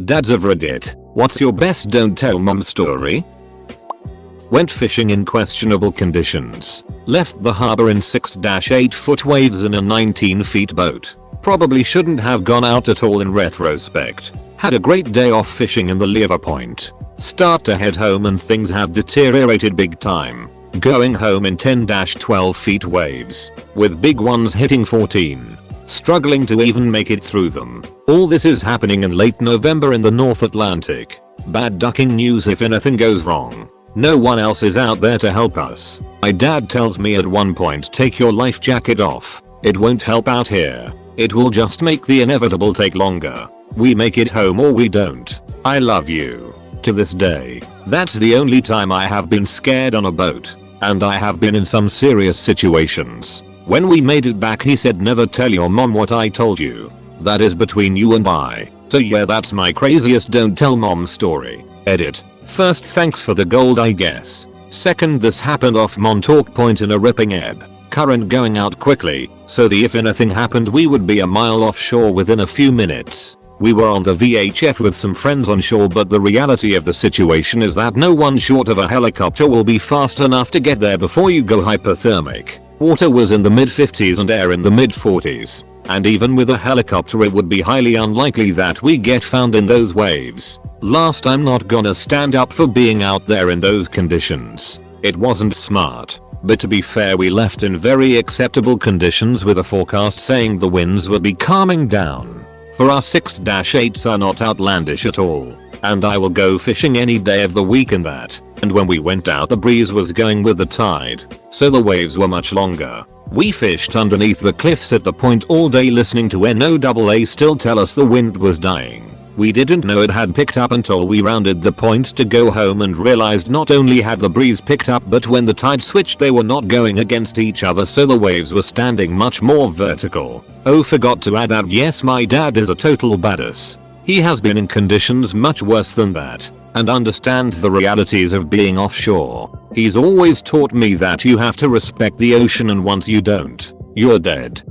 Dads of Reddit, what's your best don't tell mom story? Went fishing in questionable conditions. Left the harbor in 6-8 foot waves in a 19 feet boat. Probably shouldn't have gone out at all in retrospect. Had a great day off fishing in the Lever Point. Start to head home and things have deteriorated big time. Going home in 10-12 feet waves, with big ones hitting 14. Struggling to even make it through them. All this is happening in late November in the North Atlantic. Bad ducking news if anything goes wrong. No one else is out there to help us. My dad tells me at one point, take your life jacket off. It won't help out here. It will just make the inevitable take longer. We make it home or we don't. I love you. To this day, that's the only time I have been scared on a boat. And I have been in some serious situations. When we made it back he said never tell your mom what I told you. That is between you and I. So yeah, that's my craziest don't tell mom story. Edit. First, thanks for the gold I guess. Second, this happened off Montauk Point in a ripping ebb. Current going out quickly, so the if anything happened we would be a mile offshore within a few minutes. We were on the VHF with some friends on shore, but the reality of the situation is that no one short of a helicopter will be fast enough to get there before you go hypothermic. Water was in the mid 50s and air in the mid 40s. And even with a helicopter it would be highly unlikely that we get found in those waves. Last, I'm not gonna stand up for being out there in those conditions. It wasn't smart. But to be fair, we left in very acceptable conditions with a forecast saying the winds would be calming down. For our 6-8s are not outlandish at all. And I will go fishing any day of the week in that. And when we went out the breeze was going with the tide. So the waves were much longer. We fished underneath the cliffs at the point all day listening to NOAA still tell us the wind was dying. We didn't know it had picked up until we rounded the point to go home and realized not only had the breeze picked up, but when the tide switched they were not going against each other, so the waves were standing much more vertical. Oh, forgot to add that yes, my dad is a total badass. He has been in conditions much worse than that and understands the realities of being offshore. He's always taught me that you have to respect the ocean, and once you don't, you're dead.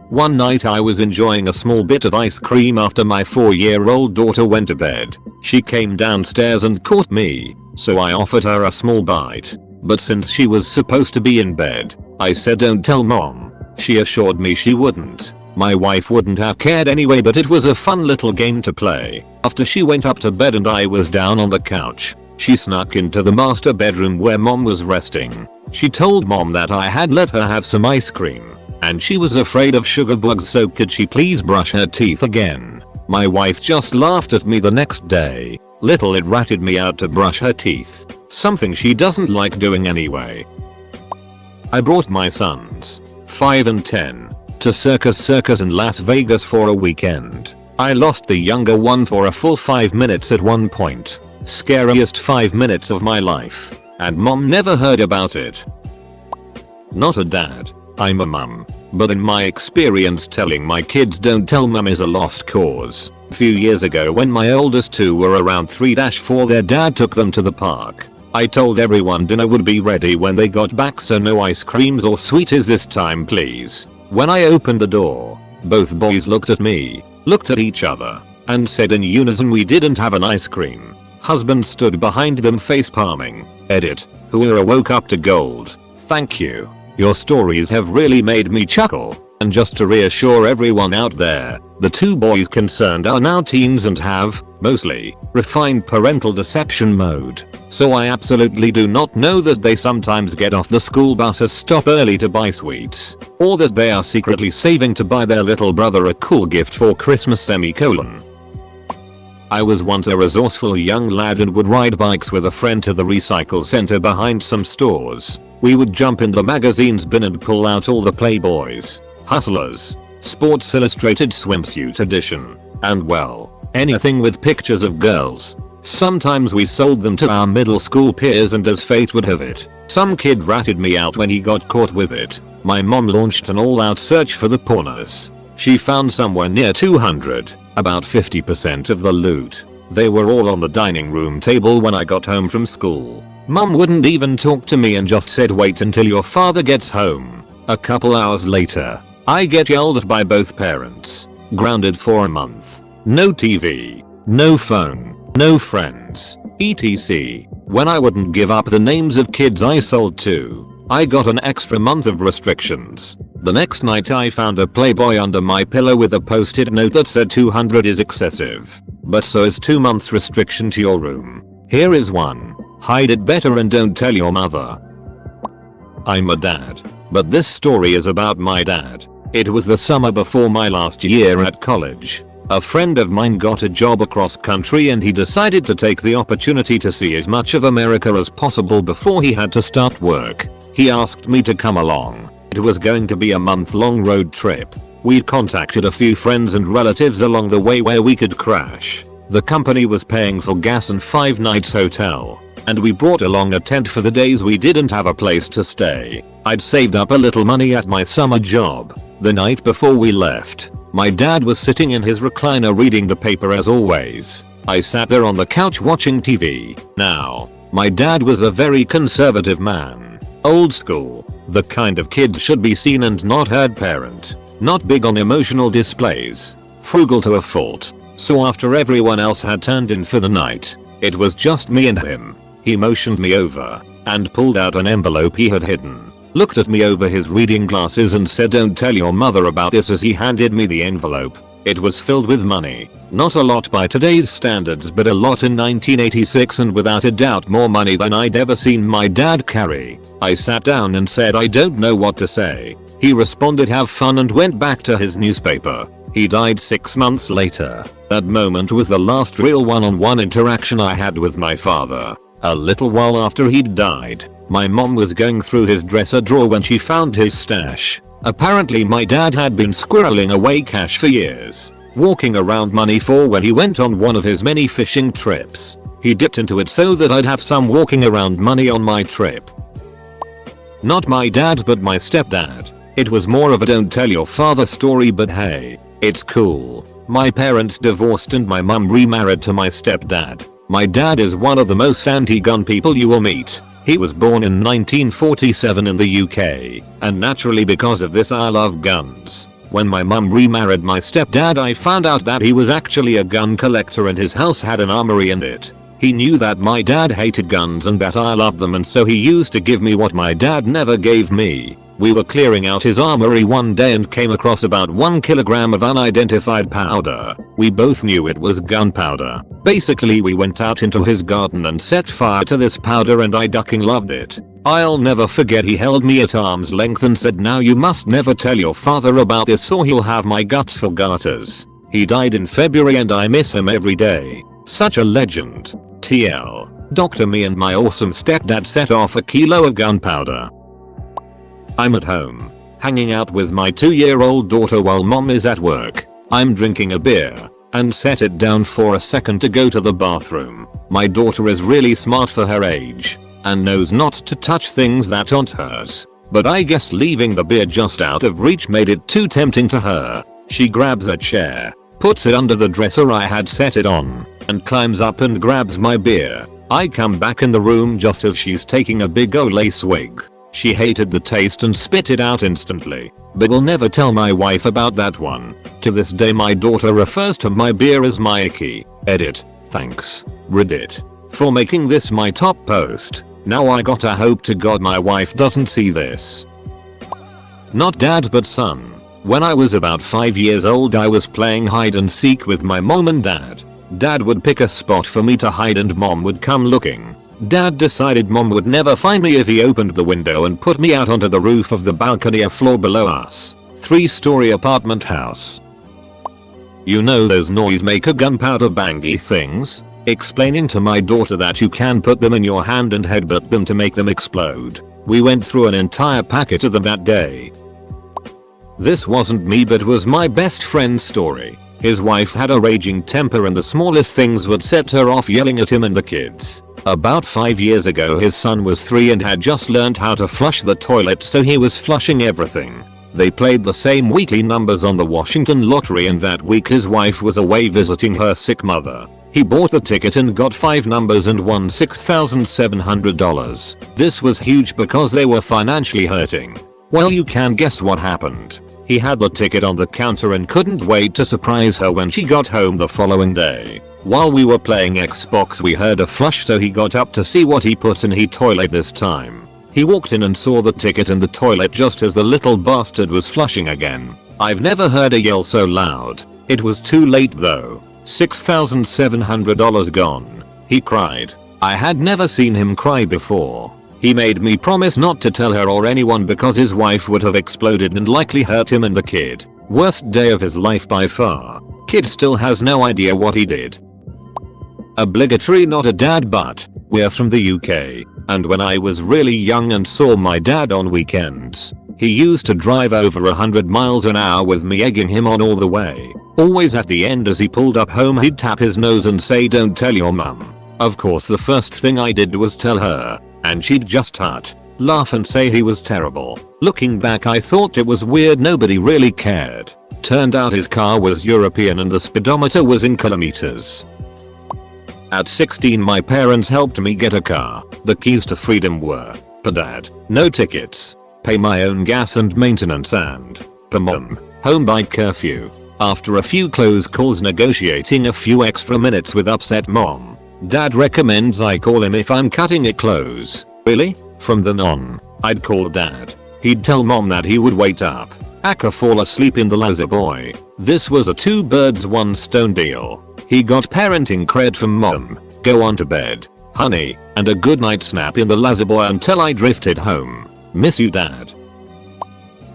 One night I was enjoying a small bit of ice cream after my 4-year-old daughter went to bed. She came downstairs and caught me, so I offered her a small bite. But since she was supposed to be in bed, I said don't tell mom. She assured me she wouldn't. My wife wouldn't have cared anyway, but it was a fun little game to play. After she went up to bed and I was down on the couch, she snuck into the master bedroom where mom was resting. She told mom that I had let her have some ice cream, and she was afraid of sugar bugs, so could she please brush her teeth again. My wife just laughed at me the next day. Little it ratted me out to brush her teeth, something she doesn't like doing anyway. I brought my sons, 5 and 10, to Circus in Las Vegas for a weekend. I lost the younger one for a full 5 minutes at one point. Scariest 5 minutes of my life. And mom never heard about it. Not a dad. I'm a mum. But in my experience, telling my kids don't tell mum is a lost cause. A few years ago when my oldest two were around 3-4, their dad took them to the park. I told everyone dinner would be ready when they got back, so no ice creams or sweeties this time please. When I opened the door, both boys looked at me, looked at each other, and said in unison we didn't have an ice cream. Husband stood behind them face palming. Edit. Whoever woke up to gold. Thank you. Your stories have really made me chuckle. And just to reassure everyone out there, the two boys concerned are now teens and have, mostly, refined parental deception mode. So I absolutely do not know that they sometimes get off the school bus or stop early to buy sweets, or that they are secretly saving to buy their little brother a cool gift for Christmas semicolon. I was once a resourceful young lad and would ride bikes with a friend to the recycle center behind some stores. We would jump in the magazine's bin and pull out all the Playboys, Hustlers, Sports Illustrated swimsuit edition, and well, anything with pictures of girls. Sometimes we sold them to our middle school peers, and as fate would have it, some kid ratted me out when he got caught with it. My mom launched an all-out search for the pornos. She found somewhere near 200, about 50% of the loot. They were all on the dining room table when I got home from school. Mom wouldn't even talk to me and just said wait until your father gets home. A couple hours later, I get yelled at by both parents. Grounded for a month. No TV. no phone, no friends, etc. When I wouldn't give up the names of kids I sold to, I got an extra month of restrictions. The next night I found a Playboy under my pillow with a post-it note that said 200 is excessive, but so is 2 months restriction to your room. Here is one. Hide it better and don't tell your mother. I'm a dad, but this story is about my dad. It was the summer before my last year at college. A friend of mine got a job across country and he decided to take the opportunity to see as much of America as possible before he had to start work. He asked me to come along. It was going to be a month-long road trip. We'd contacted a few friends and relatives along the way where we could crash. The company was paying for gas and 5 nights hotel, and we brought along a tent for the days we didn't have a place to stay. I'd saved up a little money at my summer job. The night before we left, my dad was sitting in his recliner reading the paper as always. I sat there on the couch watching TV. Now, my dad was a very conservative man. Old school. The kind of kid should be seen and not heard parent. Not big on emotional displays. Frugal to a fault. So after everyone else had turned in for the night, it was just me and him. He motioned me over and pulled out an envelope he had hidden. Looked at me over his reading glasses and said, "Don't tell your mother about this," as he handed me the envelope. It was filled with money. Not a lot by today's standards, but a lot in 1986, and without a doubt more money than I'd ever seen my dad carry. I sat down and said, "I don't know what to say." He responded, "Have fun," and went back to his newspaper. He died 6 months later. That moment was the last real one-on-one interaction I had with my father. A little while after he'd died, my mom was going through his dresser drawer when she found his stash. Apparently my dad had been squirreling away cash for years, walking around money for when he went on one of his many fishing trips. He dipped into it so that I'd have some walking around money on my trip. Not my dad, but my stepdad. It was more of a don't tell your father story, but hey, it's cool. My parents divorced and my mum remarried to my stepdad. My dad is one of the most anti-gun people you will meet. He was born in 1947 in the UK, and naturally because of this I love guns. When my mum remarried my stepdad, I found out that he was actually a gun collector and his house had an armory in it. He knew that my dad hated guns and that I loved them, and so he used to give me what my dad never gave me. We were clearing out his armory one day and came across about 1 kilogram of unidentified powder. We both knew it was gunpowder. Basically we went out into his garden and set fire to this powder, and I ducking loved it. I'll never forget, he held me at arm's length and said, "Now you must never tell your father about this or he'll have my guts for garters." He died in February and I miss him every day. Such a legend. TL. Dr. Me and my awesome stepdad set off a kilo of gunpowder. I'm at home, hanging out with my 2-year-old daughter while mom is at work. I'm drinking a beer and set it down for a second to go to the bathroom. My daughter is really smart for her age and knows not to touch things that aren't hers. But I guess leaving the beer just out of reach made it too tempting to her. She grabs a chair, puts it under the dresser I had set it on, and climbs up and grabs my beer. I come back in the room just as she's taking a big Olay swig. She hated the taste and spit it out instantly, but will never tell my wife about that one. To this day my daughter refers to my beer as my icky. Edit. Thanks, Reddit, for making this my top post. Now I gotta hope to God my wife doesn't see this. Not dad but son. When I was about 5 years old I was playing hide and seek with my mom and dad. Dad would pick a spot for me to hide and mom would come looking. Dad decided mom would never find me if he opened the window and put me out onto the roof of the balcony a floor below us. 3-story apartment house. You know those noisemaker gunpowder bangy things? Explaining to my daughter that you can put them in your hand and headbutt them to make them explode. We went through an entire packet of them that day. This wasn't me but was my best friend's story. His wife had a raging temper and the smallest things would set her off, yelling at him and the kids. About 5 years ago his son was 3 and had just learned how to flush the toilet, so he was flushing everything. They played the same weekly numbers on the Washington lottery, and that week his wife was away visiting her sick mother. He bought the ticket and got 5 numbers and won $6,700. This was huge because they were financially hurting. Well, you can guess what happened. He had the ticket on the counter and couldn't wait to surprise her when she got home the following day. While we were playing Xbox we heard a flush, so he got up to see what he put in his toilet this time. He walked in and saw the ticket in the toilet just as the little bastard was flushing again. I've never heard a yell so loud. It was too late though. $6,700 gone. He cried. I had never seen him cry before. He made me promise not to tell her or anyone because his wife would have exploded and likely hurt him and the kid. Worst day of his life by far. Kid still has no idea what he did. Obligatory not a dad, but we're from the UK, and when I was really young and saw my dad on weekends, he used to drive over 100 miles an hour with me egging him on all the way. Always at the end as he pulled up home he'd tap his nose and say, "Don't tell your mum." Of course the first thing I did was tell her, and she'd just laugh and say he was terrible. Looking back I thought it was weird, nobody really cared. Turned out his car was European and the speedometer was in kilometers. At 16 my parents helped me get a car. The keys to freedom were, per dad, no tickets, pay my own gas and maintenance, and, per mum, home by curfew. After a few close calls negotiating a few extra minutes with upset mom, dad recommends I call him if I'm cutting it close. Really? From then on, I'd call dad. He'd tell mom that he would wait up, aka fall asleep in the lazy boy. This was a two birds one stone deal. He got parenting cred from mom, go on to bed, honey, and a good night snap in the lazy boy until I drifted home. Miss you, dad.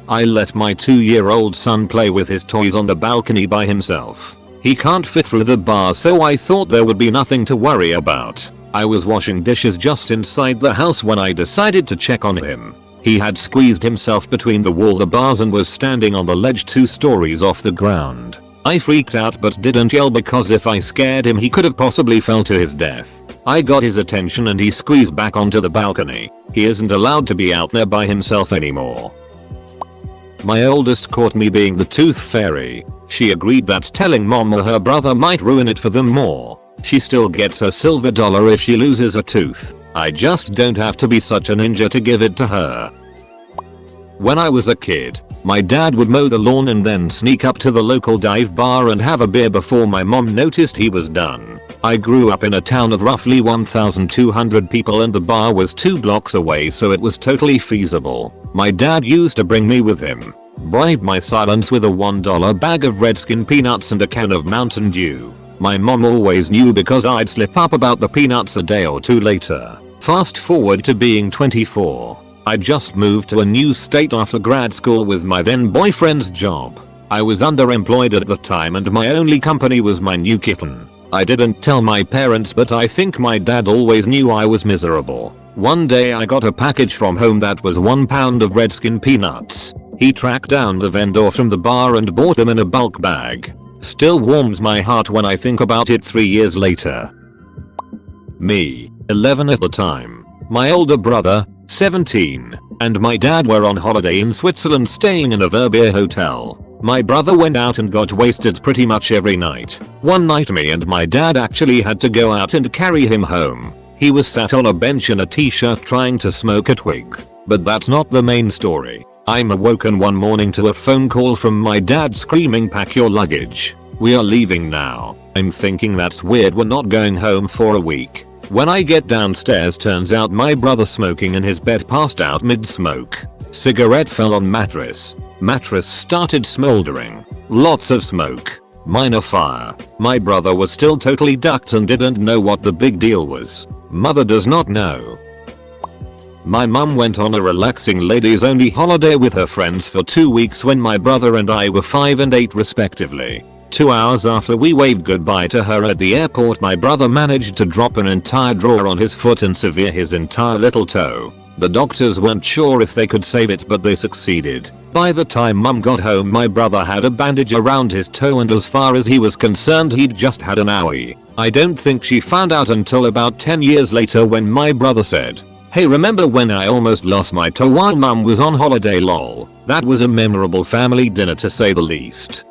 I let my 2-year-old son play with his toys on the balcony by himself. He can't fit through the bars, so I thought there would be nothing to worry about. I was washing dishes just inside the house when I decided to check on him. He had squeezed himself between the bars and was standing on the ledge 2 stories off the ground. I freaked out but didn't yell because if I scared him he could have possibly fell to his death. I got his attention and he squeezed back onto the balcony. He isn't allowed to be out there by himself anymore. My oldest caught me being the tooth fairy. She agreed that telling mom or her brother might ruin it for them more. She still gets her silver dollar if she loses a tooth. I just don't have to be such a ninja to give it to her. When I was a kid, my dad would mow the lawn and then sneak up to the local dive bar and have a beer before my mom noticed he was done. I grew up in a town of roughly 1,200 people and the bar was 2 blocks away, so it was totally feasible. My dad used to bring me with him, bribe my silence with a $1 bag of Redskin peanuts and a can of Mountain Dew. My mom always knew because I'd slip up about the peanuts a day or two later. Fast forward to being 24. I just moved to a new state after grad school with my then boyfriend's job. I was underemployed at the time and my only company was my new kitten. I didn't tell my parents, but I think my dad always knew I was miserable. One day I got a package from home that was 1 pound of Redskin peanuts. He tracked down the vendor from the bar and bought them in a bulk bag. Still warms my heart when I think about it 3 years later. Me, 11 at the time, my older brother, 17, and my dad were on holiday in Switzerland staying in a Verbier hotel. My brother went out and got wasted pretty much every night. One night me and my dad actually had to go out and carry him home. He was sat on a bench in a t-shirt trying to smoke a twig. But that's not the main story. I'm awoken one morning to a phone call from my dad screaming, "Pack your luggage. We are leaving now." I'm thinking that's weird, we're not going home for a week. When I get downstairs, turns out my brother smoking in his bed passed out mid-smoke. Cigarette fell on mattress. Mattress started smoldering. Lots of smoke. Minor fire. My brother was still totally ducked and didn't know what the big deal was. Mother does not know. My mum went on a relaxing ladies only holiday with her friends for 2 weeks when my brother and I were 5 and 8 respectively. 2 hours after we waved goodbye to her at the airport, my brother managed to drop an entire drawer on his foot and sever his entire little toe. The doctors weren't sure if they could save it, but they succeeded. By the time mum got home, my brother had a bandage around his toe and as far as he was concerned he'd just had an owie. I don't think she found out until about 10 years later when my brother said, "Hey, remember when I almost lost my toe while mum was on holiday, lol." That was a memorable family dinner to say the least.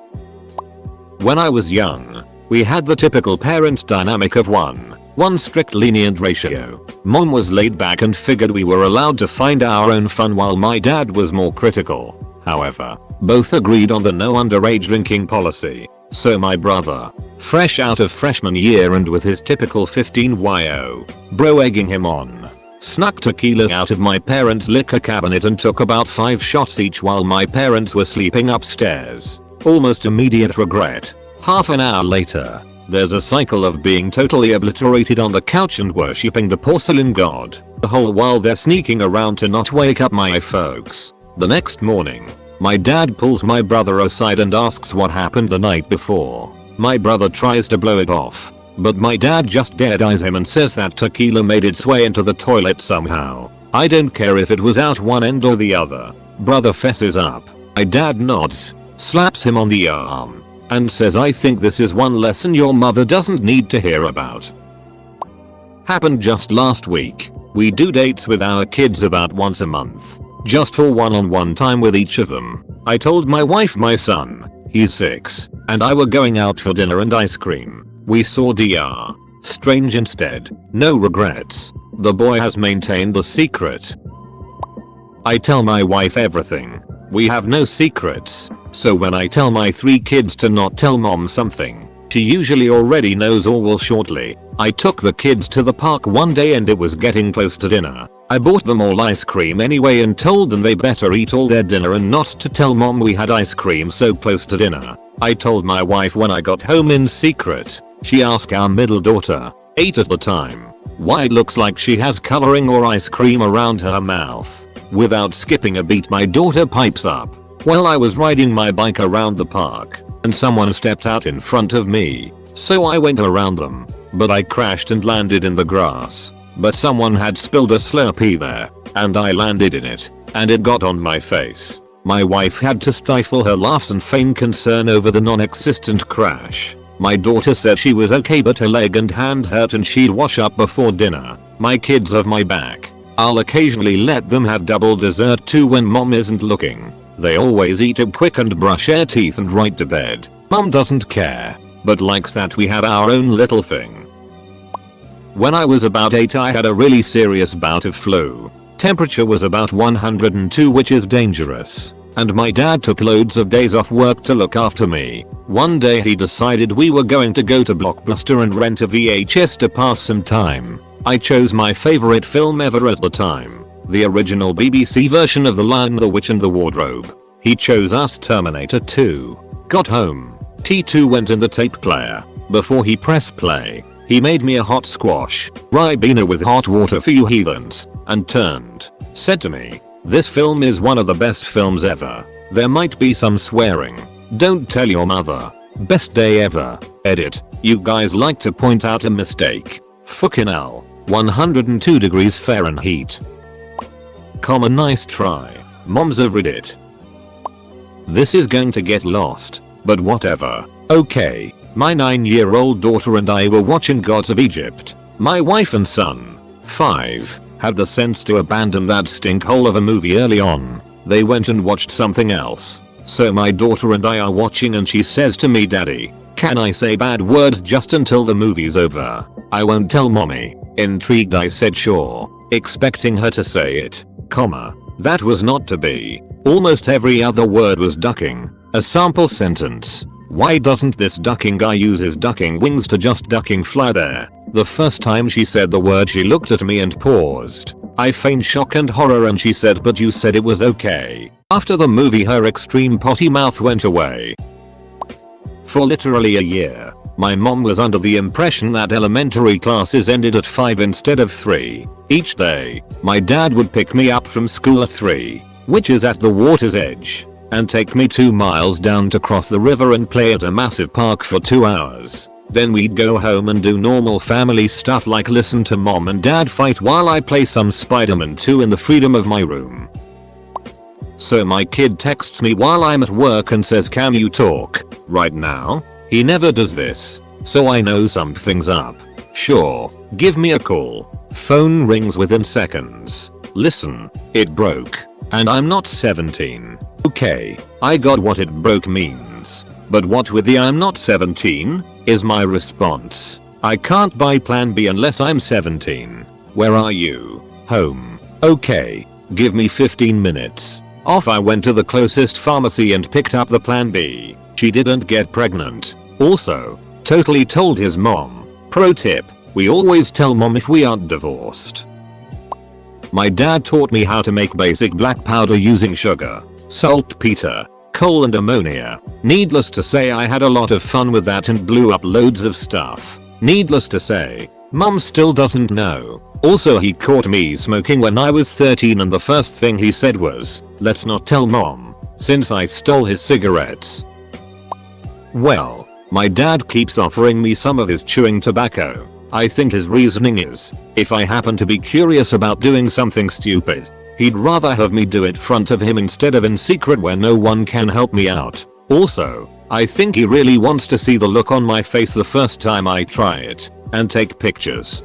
When I was young, we had the typical parent dynamic of 1 strict lenient ratio. Mom was laid back and figured we were allowed to find our own fun while my dad was more critical. However, both agreed on the no underage drinking policy. So my brother, fresh out of freshman year and with his typical 15yo bro egging him on, snuck tequila out of my parents' liquor cabinet and took about 5 shots each while my parents were sleeping upstairs. Almost immediate regret. Half an hour later, there's a cycle of being totally obliterated on the couch and worshipping the porcelain god, the whole while they're sneaking around to not wake up my folks. The next morning, my dad pulls my brother aside and asks what happened the night before. My brother tries to blow it off, but my dad just dead-eyes him and says that tequila made its way into the toilet somehow. I don't care if it was out one end or the other. Brother fesses up. My dad nods, slaps him on the arm, and says, I think this is one lesson your mother doesn't need to hear about. Happened just last week. We do dates with our kids about once a month, just for one-on-one time with each of them. I told my wife my son, he's 6, and I were going out for dinner and ice cream. We saw DR. Strange instead. No regrets. The boy has maintained the secret. I tell my wife everything. We have no secrets, so when I tell my 3 kids to not tell mom something, she usually already knows or will shortly. I took the kids to the park one day and it was getting close to dinner. I bought them all ice cream anyway and told them they better eat all their dinner and not to tell mom we had ice cream so close to dinner. I told my wife when I got home in secret. She asked our middle daughter, 8 at the time, why it looks like she has coloring or ice cream around her mouth. Without skipping a beat my daughter pipes up, well, I was riding my bike around the park and someone stepped out in front of me, so I went around them, but I crashed and landed in the grass. But someone had spilled a Slurpee there, and I landed in it, and it got on my face. My wife had to stifle her laughs and feign concern over the non-existent crash. My daughter said she was okay but her leg and hand hurt and she'd wash up before dinner. My kids have my back. I'll occasionally let them have double dessert too when mom isn't looking. They always eat up quick and brush their teeth and right to bed. Mom doesn't care, but likes that we have our own little thing. When I was about 8 I had a really serious bout of flu. Temperature was about 102, which is dangerous, and my dad took loads of days off work to look after me. One day he decided we were going to go to Blockbuster and rent a VHS to pass some time. I chose my favorite film ever at the time, the original BBC version of The Lion, the Witch and the Wardrobe. He chose us Terminator 2. Got home. T2 went in the tape player. Before he pressed play, he made me a hot squash, Ribena with hot water for you heathens, and turned. Said to me, this film is one of the best films ever. There might be some swearing. Don't tell your mother. Best day ever. Edit. You guys like to point out a mistake. Fucking hell. 102 degrees Fahrenheit. Nice try. Moms of Reddit. This is going to get lost, but whatever. Okay. My 9-year-old daughter and I were watching Gods of Egypt. My wife and son, 5, had the sense to abandon that stinkhole of a movie early on. They went and watched something else. So my daughter and I are watching and she says to me, Daddy, can I say bad words just until the movie's over? I won't tell mommy. Intrigued I said sure, expecting her to say it, that was not to be. Almost every other word was ducking. A sample sentence. Why doesn't this ducking guy use his ducking wings to just ducking fly there? The first time she said the word she looked at me and paused. I feigned shock and horror and she said, but you said it was okay. After the movie her extreme potty mouth went away. For literally a year, my mom was under the impression that elementary classes ended at 5 instead of 3. Each day, my dad would pick me up from school at 3, which is at the water's edge, and take me 2 miles down to cross the river and play at a massive park for 2 hours. Then we'd go home and do normal family stuff like listen to mom and dad fight while I play some Spider-Man 2 in the freedom of my room. So my kid texts me while I'm at work and says, can you talk right now? He never does this, so I know something's up. Sure, give me a call. Phone rings within seconds. Listen, it broke, and I'm not 17. Okay, I got what it broke means. But what with the I'm not 17? Is my response. I can't buy plan B unless I'm 17. Where are you? Home. Okay, give me 15 minutes. Off I went to the closest pharmacy and picked up the plan B. She didn't get pregnant. Also, totally told his mom. Pro tip, we always tell mom if we aren't divorced. My dad taught me how to make basic black powder using sugar, saltpeter, coal and ammonia. Needless to say I had a lot of fun with that and blew up loads of stuff. Needless to say, mom still doesn't know. Also he caught me smoking when I was 13 and the first thing he said was, let's not tell mom, since I stole his cigarettes. Well, my dad keeps offering me some of his chewing tobacco. I think his reasoning is, if I happen to be curious about doing something stupid, he'd rather have me do it front of him instead of in secret where no one can help me out. Also, I think he really wants to see the look on my face the first time I try it, and take pictures.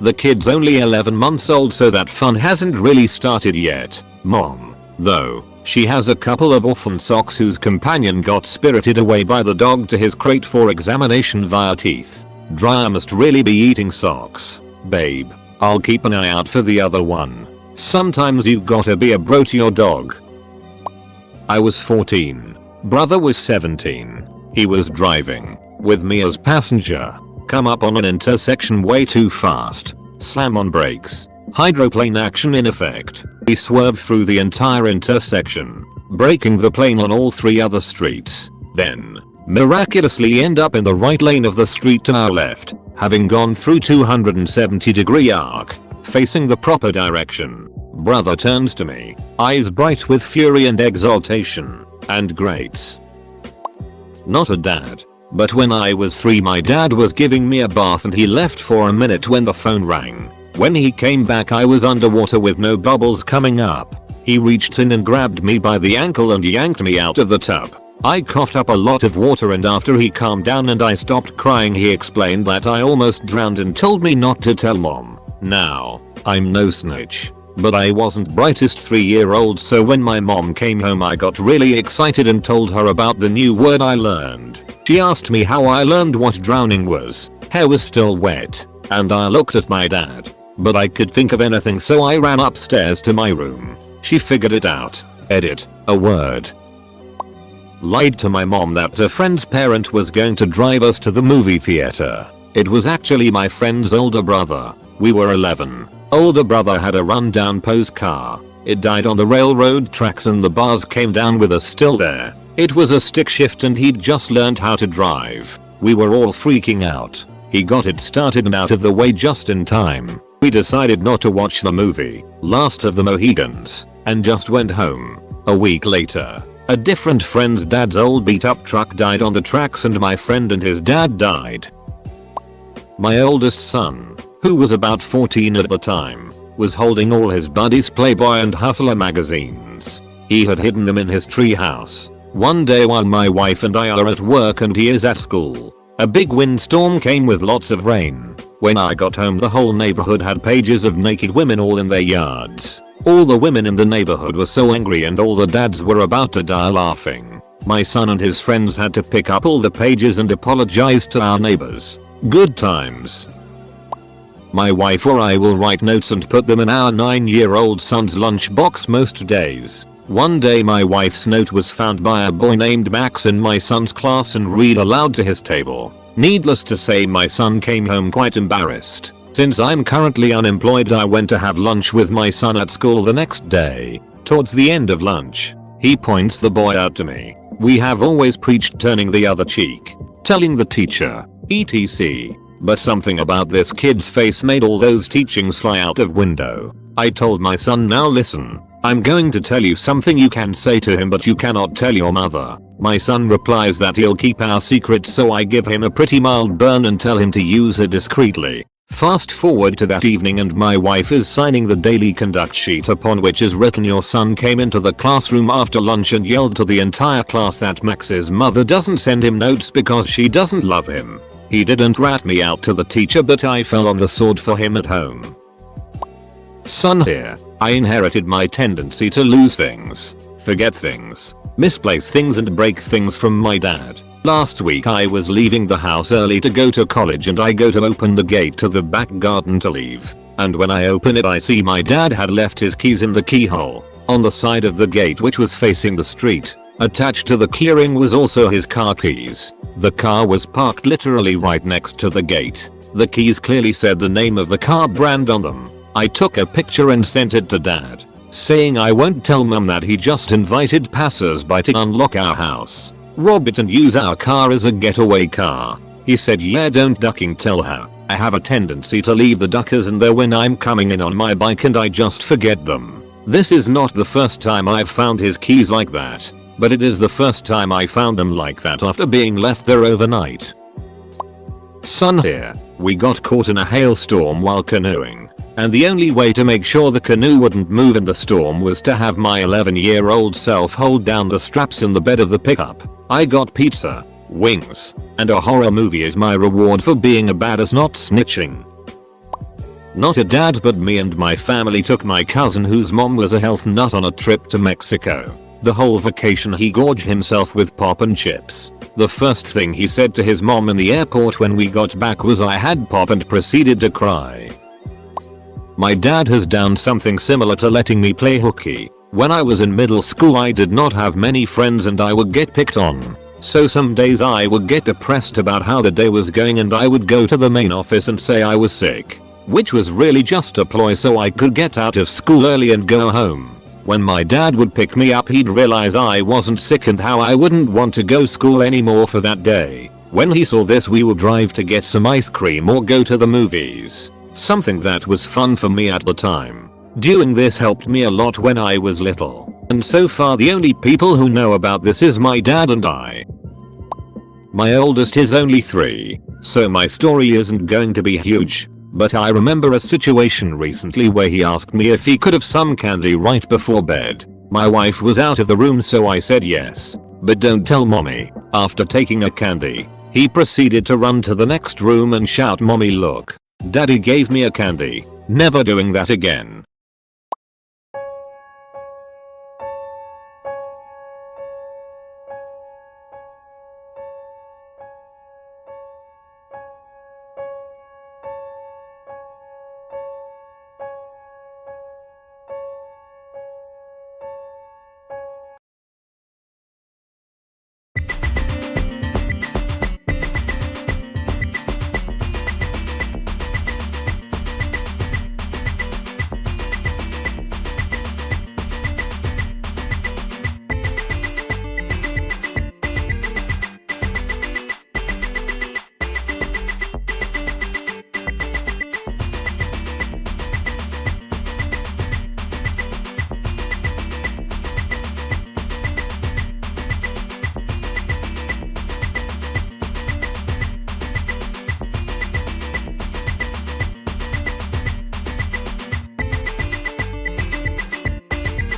The kid's only 11 months old so that fun hasn't really started yet. Mom, though, she has a couple of orphan socks whose companion got spirited away by the dog to his crate for examination via teeth. Dryer must really be eating socks. Babe, I'll keep an eye out for the other one. Sometimes you gotta be a bro to your dog. I was 14. Brother was 17. He was driving, with me as passenger. Come up on an intersection way too fast. Slam on brakes. Hydroplane action in effect. We swerve through the entire intersection, braking the plane on all 3 other streets. Then, miraculously end up in the right lane of the street to our left, having gone through 270-degree arc, facing the proper direction. Brother turns to me, eyes bright with fury and exaltation, and grates. Not a dad. But when I was 3 my dad was giving me a bath and he left for a minute when the phone rang. When he came back I was underwater with no bubbles coming up. He reached in and grabbed me by the ankle and yanked me out of the tub. I coughed up a lot of water and after he calmed down and I stopped crying he explained that I almost drowned and told me not to tell mom. Now, I'm no snitch. But I wasn't brightest 3-year-old so when my mom came home I got really excited and told her about the new word I learned. She asked me how I learned what drowning was. Hair was still wet. And I looked at my dad. But I could think of anything so I ran upstairs to my room. She figured it out. Edit. A word. Lied to my mom that a friend's parent was going to drive us to the movie theater. It was actually my friend's older brother. We were 11. Older brother had a rundown Pose car. It died on the railroad tracks and the bars came down with us still there. It was a stick shift and he'd just learned how to drive. We were all freaking out. He got it started and out of the way just in time. We decided not to watch the movie, Last of the Mohegans, and just went home. A week later, a different friend's dad's old beat up truck died on the tracks and my friend and his dad died. My oldest son, who was about 14 at the time, was holding all his buddies' Playboy and Hustler magazines. He had hidden them in his treehouse. One day while my wife and I are at work and he is at school, a big windstorm came with lots of rain. When I got home the whole neighborhood had pages of naked women all in their yards. All the women in the neighborhood were so angry and all the dads were about to die laughing. My son and his friends had to pick up all the pages and apologize to our neighbors. Good times. My wife or I will write notes and put them in our 9-year-old son's lunchbox most days. One day my wife's note was found by a boy named Max in my son's class and read aloud to his table. Needless to say my son came home quite embarrassed. Since I'm currently unemployed I went to have lunch with my son at school the next day. Towards the end of lunch, he points the boy out to me. We have always preached turning the other cheek, telling the teacher, etc. But something about this kid's face made all those teachings fly out of window. I told my son, now listen, I'm going to tell you something you can say to him but you cannot tell your mother. My son replies that he'll keep our secret so I give him a pretty mild burn and tell him to use it discreetly. Fast forward to that evening and my wife is signing the daily conduct sheet upon which is written your son came into the classroom after lunch and yelled to the entire class that Max's mother doesn't send him notes because she doesn't love him. He didn't rat me out to the teacher but I fell on the sword for him at home. Son here, I inherited my tendency to lose things, forget things, misplace things and break things from my dad. Last week I was leaving the house early to go to college and I go to open the gate to the back garden to leave. And when I open it I see my dad had left his keys in the keyhole, on the side of the gate which was facing the street. Attached to the keyring was also his car keys. The car was parked literally right next to the gate. The keys clearly said the name of the car brand on them. I took a picture and sent it to Dad, saying I won't tell Mum that he just invited passers-by to unlock our house, rob it and use our car as a getaway car. He said, yeah, don't ducking tell her. I have a tendency to leave the duckers in there when I'm coming in on my bike and I just forget them. This is not the first time I've found his keys like that, but it is the first time I found them like that after being left there overnight. Son here. We got caught in a hailstorm while canoeing, and the only way to make sure the canoe wouldn't move in the storm was to have my 11-year-old self hold down the straps in the bed of the pickup. I got pizza, wings, and a horror movie as my reward for being a badass not snitching. Not a dad, but me and my family took my cousin whose mom was a health nut on a trip to Mexico. The whole vacation he gorged himself with pop and chips. The first thing he said to his mom in the airport when we got back was I had pop and proceeded to cry. My dad has done something similar to letting me play hooky. When I was in middle school I did not have many friends and I would get picked on. So some days I would get depressed about how the day was going and I would go to the main office and say I was sick, which was really just a ploy so I could get out of school early and go home. When my dad would pick me up he'd realize I wasn't sick and how I wouldn't want to go school anymore for that day. When he saw this we would drive to get some ice cream or go to the movies, something that was fun for me at the time. Doing this helped me a lot when I was little, and so far the only people who know about this is my dad and I. My oldest is only 3, so my story isn't going to be huge. But I remember a situation recently where he asked me if he could have some candy right before bed. My wife was out of the room so I said yes, but don't tell mommy. After taking a candy, he proceeded to run to the next room and shout, "Mommy, look, daddy gave me a candy." Never doing that again.